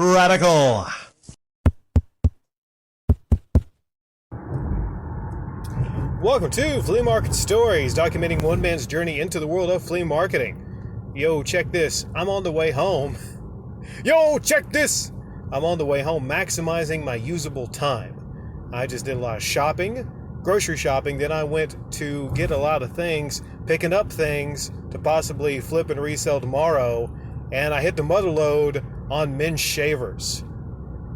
Radical. Welcome to Flea Market Stories, documenting one man's journey into the world of flea marketing. Yo, check this. I'm on the way home. Yo, check this. I'm on the way home maximizing my usable time. I just did a lot of shopping, grocery shopping. Then I went to get a lot of things, picking up things to possibly flip and resell tomorrow. And I hit the mother lode on men's shavers.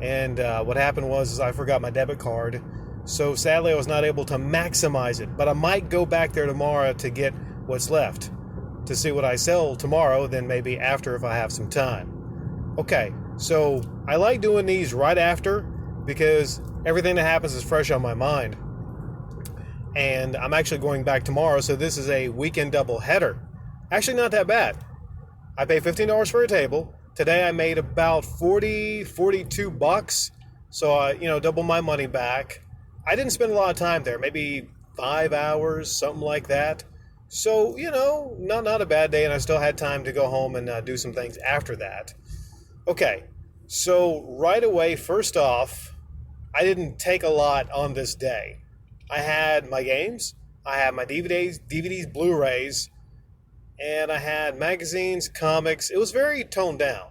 And what happened was I forgot my debit card. So sadly, I was not able to maximize it. But I might go back there tomorrow to get what's left, to see what I sell tomorrow, then maybe after if I have some time. Okay, so I like doing these right after because everything that happens is fresh on my mind. And I'm actually going back tomorrow, so this is a weekend double header. Actually, not that bad. I paid $15 for a table. Today I made about 42 bucks. So I, double my money back. I didn't spend a lot of time there, maybe 5 hours, something like that. So, not a bad day, and I still had time to go home and do some things after that. Okay, so right away, first off, I didn't take a lot on this day. I had my games, I had my DVDs, Blu-rays, and I had magazines, comics. It was very toned down.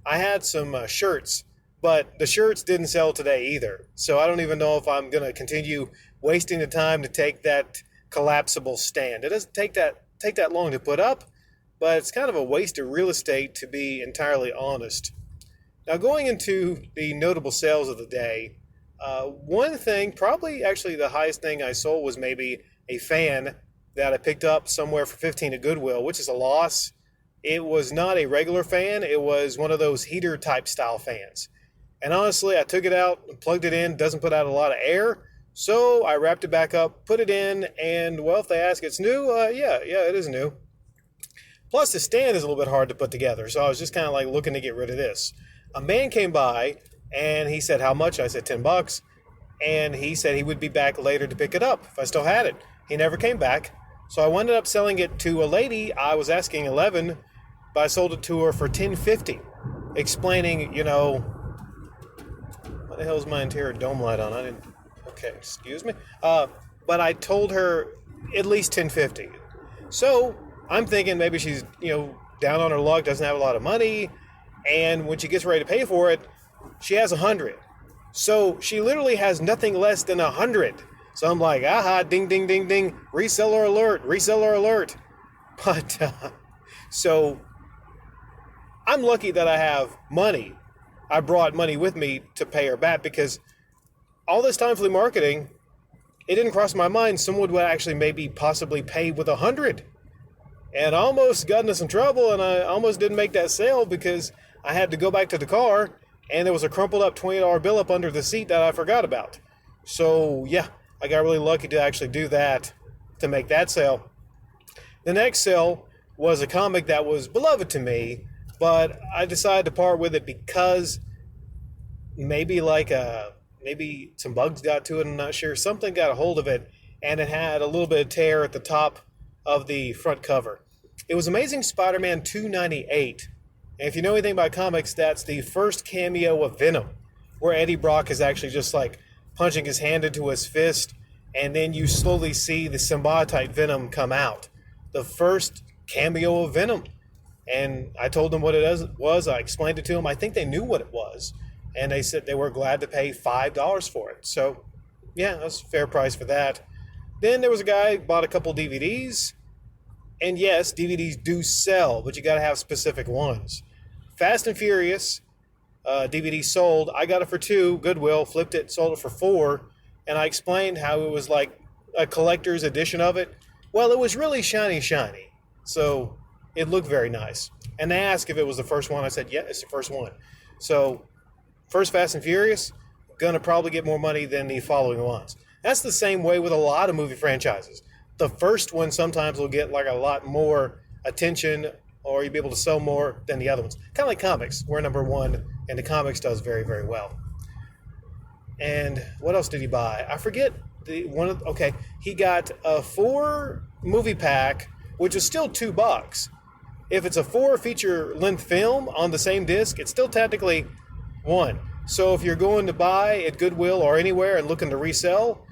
I had some shirts, but the shirts didn't sell today either. So I don't even know if I'm going to continue wasting the time to take that collapsible stand. It doesn't take that long to put up, but it's kind of a waste of real estate, to be entirely honest. Now, going into the notable sales of the day, one thing, probably actually the highest thing I sold, was maybe a fan that I picked up somewhere for $15 at Goodwill, which is a loss. It was not a regular fan. It was one of those heater type style fans. And honestly, I took it out and plugged it in. Doesn't put out a lot of air. So I wrapped it back up, put it in, and well, if they ask it's new, yeah, it is new. Plus the stand is a little bit hard to put together. So I was just kind of like looking to get rid of this. A man came by and he said, how much? I said, $10. And he said he would be back later to pick it up if I still had it. He never came back. So I ended up selling it to a lady. I was asking $11, but I sold it to her for $10.50, explaining, what the hell is my interior dome light on? I didn't. Okay, excuse me. But I told her at least $10.50. So I'm thinking maybe she's, down on her luck, doesn't have a lot of money, and when she gets ready to pay for it, she has $100. So she literally has nothing less than $100. So I'm like, aha, ding, ding, ding, ding, reseller alert, reseller alert. But, so I'm lucky that I have money. I brought money with me to pay her back, because all this time flea marketing, it didn't cross my mind someone would actually maybe possibly pay with $100. And I almost got into some trouble, and I almost didn't make that sale because I had to go back to the car, and there was a crumpled up $20 bill up under the seat that I forgot about. So, yeah. I got really lucky to actually do that, to make that sale. The next sale was a comic that was beloved to me, but I decided to part with it because maybe some bugs got to it, I'm not sure. Something got a hold of it, and it had a little bit of tear at the top of the front cover. It was Amazing Spider-Man 298. And if you know anything about comics, that's the first cameo of Venom, where Eddie Brock is actually just like punching his hand into his fist, and then you slowly see the symbiote Venom come out. The first cameo of Venom. And I told them what it was. I explained it to them. I think they knew what it was. And they said they were glad to pay $5 for it. So, yeah, that's a fair price for that. Then there was a guy who bought a couple DVDs. And yes, DVDs do sell, but you got to have specific ones. Fast and Furious DVD sold. I got it for $2. Goodwill flipped it, sold it for $4. And I explained how it was like a collector's edition of it. Well, it was really shiny. So it looked very nice. And they asked if it was the first one. I said, yeah, it's the first one. So first Fast and Furious, going to probably get more money than the following ones. That's the same way with a lot of movie franchises. The first one sometimes will get like a lot more attention, or you'll be able to sell more than the other ones. Kind of like comics. We're number one, and the comics does very, very well. And what else did he buy? I forget. He got a 4 movie pack, which is still $2. If it's a 4 feature length film on the same disc, it's still technically One. So if you're going to buy at Goodwill or anywhere and looking to resell,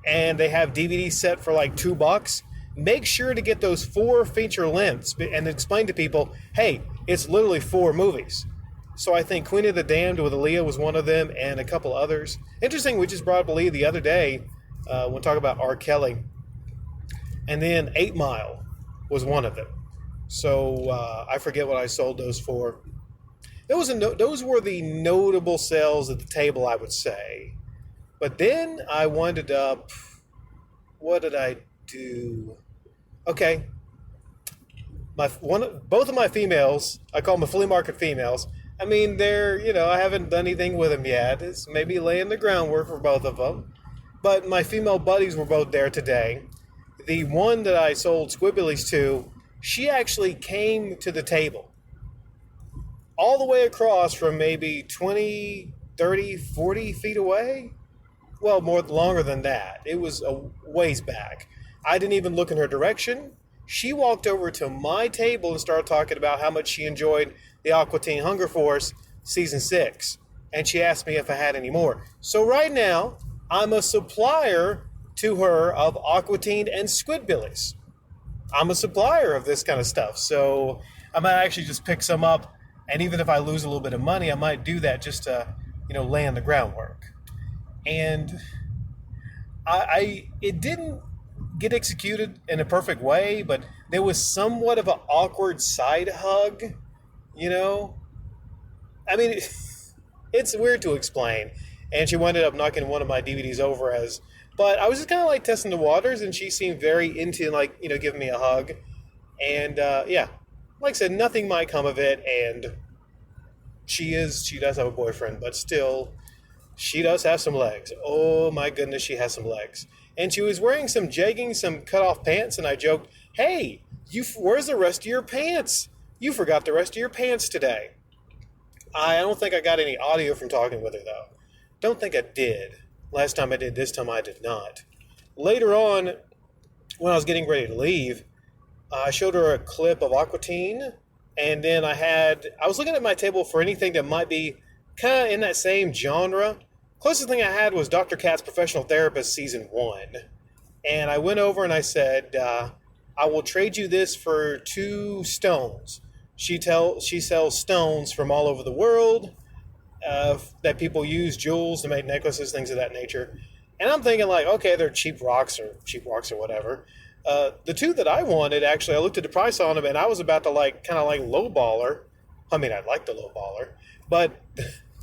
and they have DVD set for like $2, make sure to get those 4 feature lengths and explain to people, hey, it's literally 4 movies. So I think Queen of the Damned with Aaliyah was one of them, and a couple others. Interesting, we just brought up Aaliyah the other day when talking about R. Kelly. And then 8 Mile was one of them. So I forget what I sold those for. Those were the notable sales at the table, I would say. But then I wound up, what did I do? Okay. Both of my females, I call them the flea market females. I mean, I haven't done anything with them yet. It's maybe laying the groundwork for both of them. But my female buddies were both there today. The one that I sold Squibbillies to, she actually came to the table all the way across from maybe 20, 30, 40 feet away. Well, longer than that. It was a ways back. I didn't even look in her direction. She walked over to my table and started talking about how much she enjoyed the Aqua Teen Hunger Force Season 6. And she asked me if I had any more. So right now, I'm a supplier to her of Aqua Teen and Squidbillies. I'm a supplier of this kind of stuff. So I might actually just pick some up. And even if I lose a little bit of money, I might do that just to, lay in the groundwork. And it didn't get executed in a perfect way, but there was somewhat of an awkward side hug, I mean, it's weird to explain. And she wound up knocking one of my DVDs over but I was just kind of like testing the waters, and she seemed very into giving me a hug. And yeah, like I said, nothing might come of it. And she does have a boyfriend, but still, she does have some legs. Oh my goodness, she has some legs. And she was wearing some jeggings, some cut-off pants, and I joked, hey, where's the rest of your pants? You forgot the rest of your pants today. I don't think I got any audio from talking with her, though. Don't think I did. Last time I did, this time I did not. Later on, when I was getting ready to leave, I showed her a clip of Aqua Teen, and then I was looking at my table for anything that might be kind of in that same genre. Closest thing I had was Dr. Kat's Professional Therapist Season 1. And I went over and I said, I will trade you this for 2 stones. She sells stones from all over the world that people use, jewels to make necklaces, things of that nature. And I'm thinking like, okay, they're cheap rocks or whatever. The 2 that I wanted, actually, I looked at the price on them and I was about to kind of lowballer. I mean, I like the lowballer, but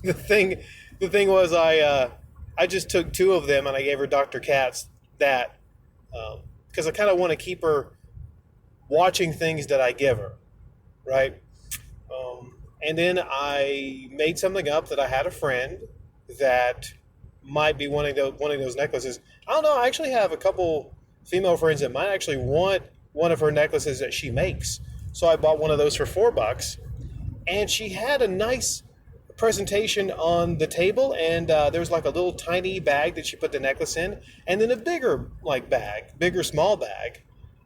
the thing was I just took 2 of them and I gave her Dr. Katz that because I kind of want to keep her watching things that I give her, right? And then I made something up that I had a friend that might be wanting those necklaces. I don't know. I actually have a couple female friends that might actually want one of her necklaces that she makes. So I bought one of those for $4, and she had a nice presentation on the table, and there was like a little tiny bag that she put the necklace in, and then a bigger small bag.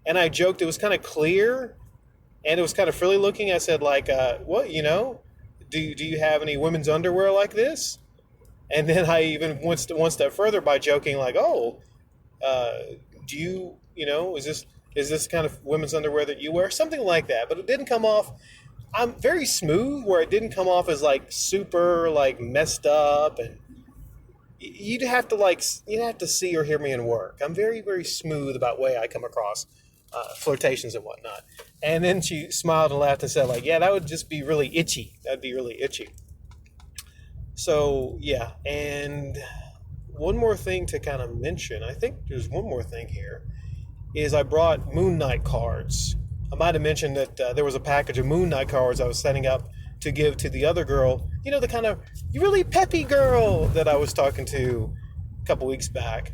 And I joked it was kind of clear, and it was kind of frilly looking. I said what, do you have any women's underwear like this? And then I even went one step further by joking do you, is this kind of women's underwear that you wear? Something like that. But it didn't come off, I'm very smooth, where it didn't come off as super messed up, and you'd have to see or hear me in work. I'm very, very smooth about the way I come across flirtations and whatnot. And then she smiled and laughed and said yeah, that would just be really itchy. That'd be really itchy. So yeah, and one more thing to kind of mention, I think there's one more thing here, is I brought Moon Knight cards. I might have mentioned that there was a package of Moon Knight cards I was setting up to give to the other girl, the kind of really peppy girl that I was talking to a couple weeks back.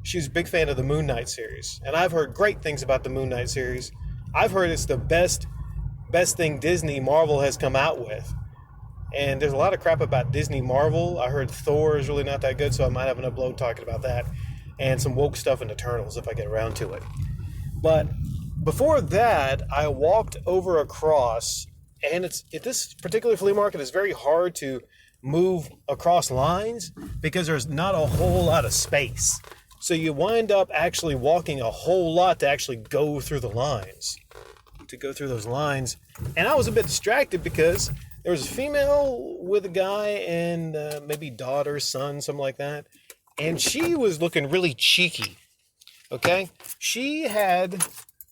She's a big fan of the Moon Knight series, and I've heard great things about the Moon Knight series. I've heard it's the best thing Disney Marvel has come out with. And there's a lot of crap about Disney Marvel. I heard Thor is really not that good, so I might have an upload talking about that. And some woke stuff in Eternals if I get around to it. But before that, I walked over across, and at this particular flea market, it's very hard to move across lines because there's not a whole lot of space. So you wind up actually walking a whole lot to actually go through the lines, to go through those lines. And I was a bit distracted because there was a female with a guy and maybe daughter, son, something like that. And she was looking really cheeky. Okay? She had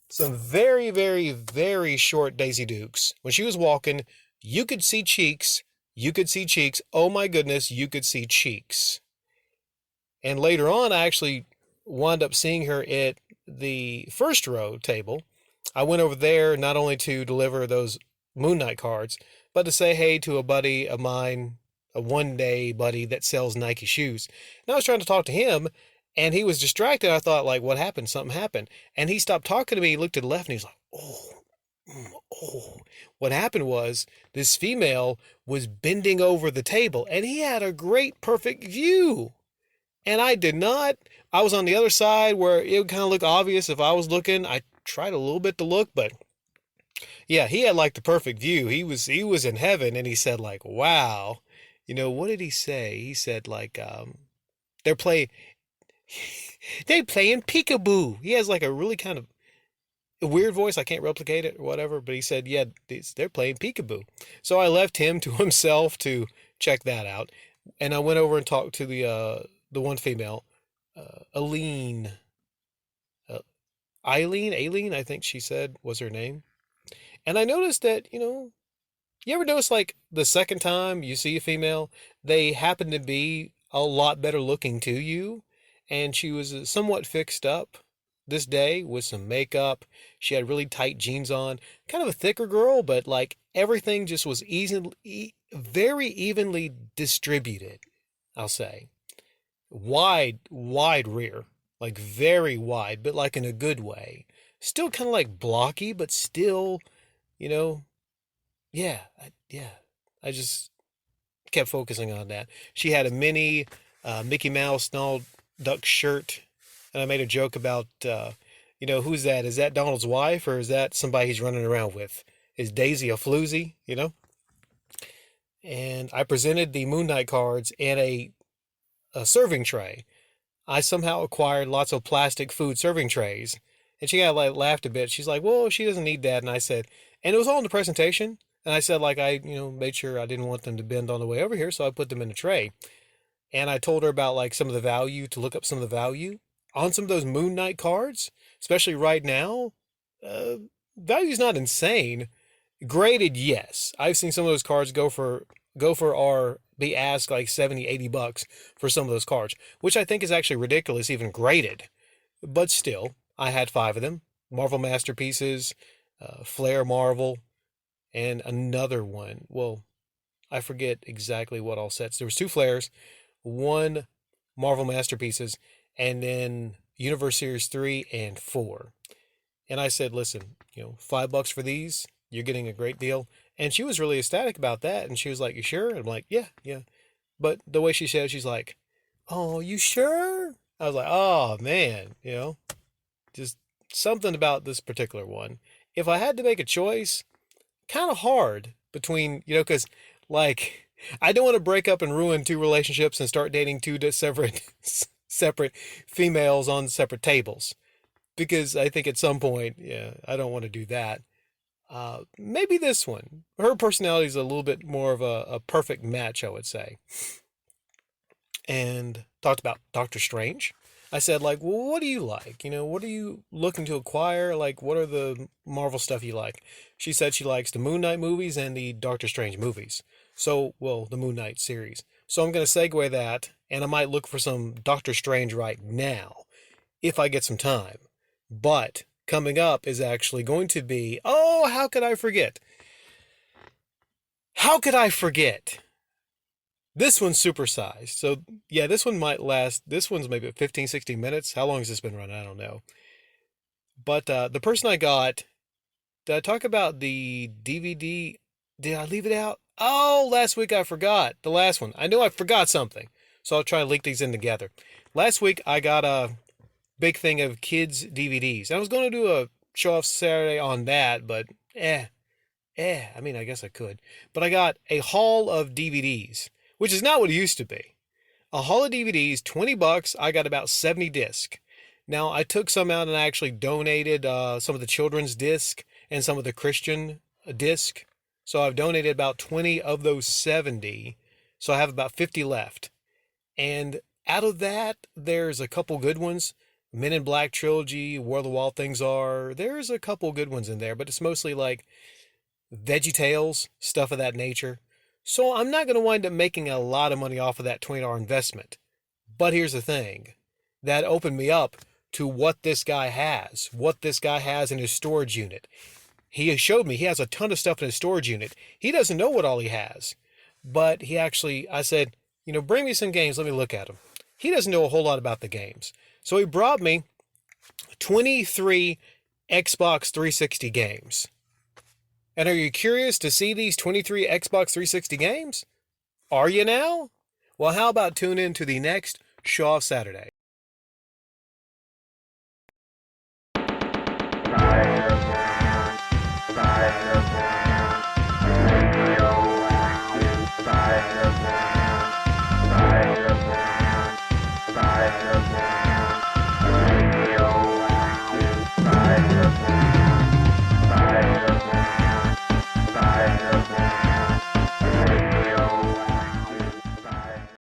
some very, very, very short Daisy Dukes. When she was walking, you could see cheeks. You could see cheeks. Oh my goodness, you could see cheeks. And later on, I actually wound up seeing her at the first row table. I went over there not only to deliver those Moon Knight cards, but to say hey to a buddy of mine, a one-day buddy that sells Nike shoes. And I was trying to talk to him, and he was distracted. I thought, like, what happened? Something happened. And he stopped talking to me. He looked to the left, and he was like, oh. What happened was this female was bending over the table, and he had a great, perfect view. And I did not. I was on the other side where it would kind of look obvious if I was looking. I tried a little bit to look, but yeah, he had like the perfect view. He was in heaven, and he said like, "Wow." What did he say? He said like they're play they playing peekaboo. He has like a really kind of a weird voice. I can't replicate it or whatever, but he said, "Yeah, they're playing peekaboo." So I left him to himself to check that out, and I went over and talked to the one female, Aline, uh, Aileen, I think she said was her name. And I noticed that, you ever notice like the second time you see a female, they happen to be a lot better looking to you? And she was somewhat fixed up this day with some makeup. She had really tight jeans on, kind of a thicker girl, but like everything just was very evenly distributed, I'll say. Wide rear, like very wide, but like in a good way. Still kind of like blocky, but still, you know, yeah, yeah. I just kept focusing on that. She had a mini Mickey Mouse Donald Duck shirt, and I made a joke about, who's that? Is that Donald's wife, or is that somebody he's running around with? Is Daisy a floozy? And I presented the Moon Knight cards and a serving tray. I somehow acquired lots of plastic food serving trays. And she got like laughed a bit. She's like, well, she doesn't need that. And I said, and it was all in the presentation. And I said, like, I, made sure I didn't want them to bend on the way over here. So I put them in a tray. And I told her about like some of the value, to look up some of the value on some of those Moon Knight cards, especially right now. Uh, Value's not insane. Graded, yes. I've seen some of those cards go for or be asked like 70, $80 for some of those cards, which I think is actually ridiculous, even graded. But still, I had five of them. Marvel Masterpieces, Flair Marvel, and another one. Well, I forget exactly what all sets. There was two Flairs, one Marvel Masterpieces, and then Universe Series 3 and 4. And I said, listen, $5 for these, you're getting a great deal. And she was really ecstatic about that. And she was like, you sure? And I'm like, yeah, yeah. But the way she said it, she's like, oh, you sure? I was like, oh, man, just something about this particular one. If I had to make a choice, kind of hard between, because like, I don't want to break up and ruin two relationships and start dating two separate females on separate tables. Because I think at some point, yeah, I don't want to do that. Maybe this one. Her personality is a little bit more of a perfect match, I would say. And talked about Doctor Strange. I said, like, well, what do you like? What are you looking to acquire? Like, what are the Marvel stuff you like? She said she likes the Moon Knight movies and the Doctor Strange movies. So, well, the Moon Knight series. So I'm going to segue that, and I might look for some Doctor Strange right now, if I get some time. But coming up is actually going to be, oh, how could I forget? How could I forget? This one's supersized. So, yeah, this one might last. This one's maybe 15, 16 minutes. How long has this been running? I don't know. But the person I got, did I talk about the DVD? Did I leave it out? Oh, last week I forgot. The last one. I knew I forgot something. So I'll try to link these in together. Last week I got a big thing of kids DVDs. I was going to do a show off Saturday on that, but I mean, I guess I could. But I got a haul of DVDs, which is not what it used to be. A haul of DVDs, $20. I got about 70 discs. Now, I took some out and I actually donated some of the children's disc and some of the Christian disc. So I've donated about 20 of those 70. So I have about 50 left. And out of that, there's a couple good ones. Men in Black trilogy, Where the Wild Things Are. There's a couple good ones in there, but it's mostly like Veggie Tales, stuff of that nature. So I'm not going to wind up making a lot of money off of that $20 investment. But here's the thing. That opened me up to what this guy has in his storage unit. He has showed me he has a ton of stuff in his storage unit. He doesn't know what all he has. But he actually, I said, bring me some games, let me look at them. He doesn't know a whole lot about the games. So he brought me 23 Xbox 360 games. And are you curious to see these 23 Xbox 360 games? Are you now? Well, how about tune in to the next Show Off Saturday?